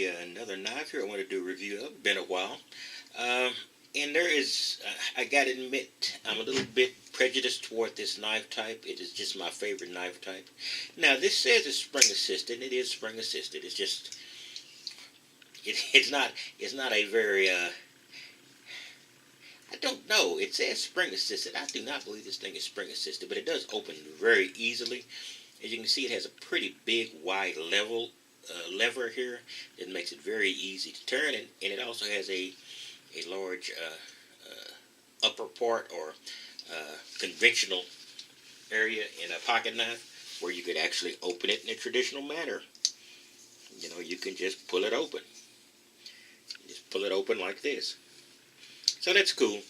another knife here I want to do a review of. Been a while. And there is, I gotta admit, I'm a little bit prejudiced toward this knife type. It is just my favorite knife type. Now, this says it's spring assisted, and it is spring assisted. It's just, it's not a very, I don't know. It says spring assisted. I do not believe this thing is spring assisted, but it does open very easily. As you can see, it has a pretty big, wide lever here. It makes it very easy to turn, and it also has a large upper part or conventional area in a pocket knife where you could actually open it in a traditional manner. You know, you can just pull it open. Just pull it open like this. So that's cool.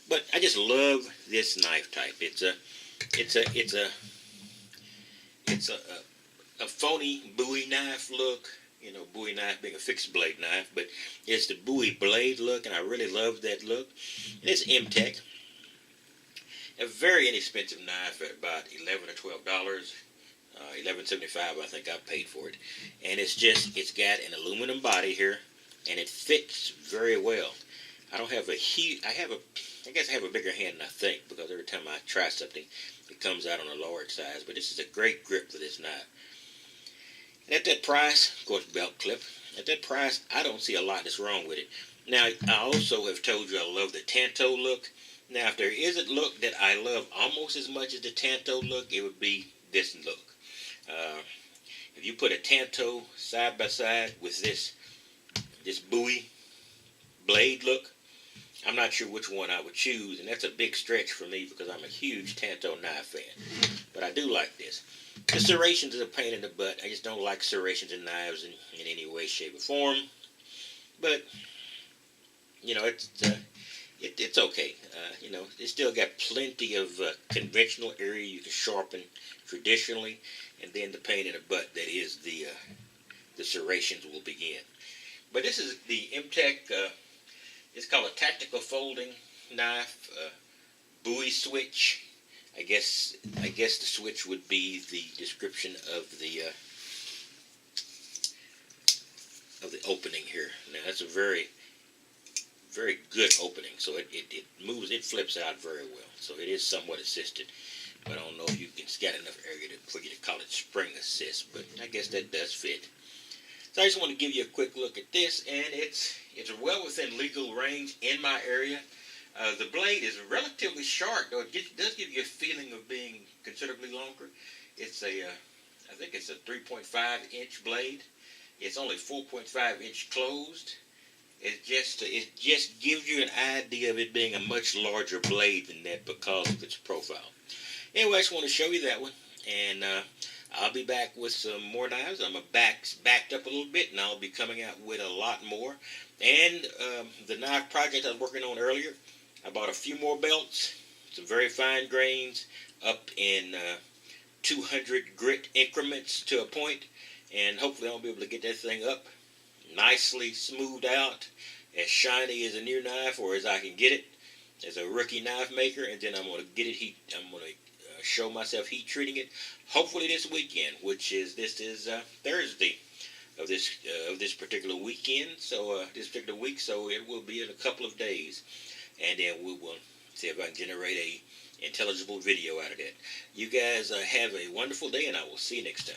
But I just love this knife type. It's a phony Bowie knife look. You know, Bowie knife being a fixed blade knife, but it's the Bowie blade look, and I really love that look. And it's Mtech, a very inexpensive knife at about $11 or $12, $11.75 I think I paid for it. And it's got an aluminum body here, and it fits very well. I don't have a huge, I guess I have a bigger hand than I think, because every time I try something, it comes out on a large size. But this is a great grip for this knife. And at that price, of course, belt clip, at that price, I don't see a lot that's wrong with it. Now, I also have told you I love the Tanto look. Now, if there is a look that I love almost as much as the Tanto look, it would be this look. If you put a Tanto side by side with this Bowie blade look, I'm not sure which one I would choose, and that's a big stretch for me because I'm a huge Tanto knife fan. But I do like this. The serrations is a pain in the butt. I just don't like serrations in knives in any way, shape, or form. But, you know, it's okay. You know, it's still got plenty of conventional area you can sharpen traditionally, and then the pain in the butt that is the serrations will begin. But this is the Mtech. It's called a tactical folding knife, Bowie switch. I guess the switch would be the description of the opening here. Now that's a very, very good opening. So it moves, it flips out very well. So it is somewhat assisted, but I don't know if it's got enough area for you to call it spring assist. But I guess that does fit. So I just want to give you a quick look at this, and it's well within legal range in my area. The blade is relatively sharp, though it does give you a feeling of being considerably longer. It's I think it's a 3.5-inch blade. It's only 4.5-inch closed. It just gives you an idea of it being a much larger blade than that because of its profile. Anyway, I just want to show you that one, and I'll be back with some more knives. I'm backed up a little bit, and I'll be coming out with a lot more. And the knife project I was working on earlier, I bought a few more belts, some very fine grains, up in 200 grit increments to a point, and hopefully I'll be able to get that thing up nicely smoothed out, as shiny as a new knife, or as I can get it as a rookie knife maker, and then I'm going to get it I'm going to show myself heat treating it, hopefully this weekend, which is Thursday of this particular weekend, so this particular week, so it will be in a couple of days. And then we will see if I can generate a intelligible video out of that. You guys have a wonderful day, and I will see you next time.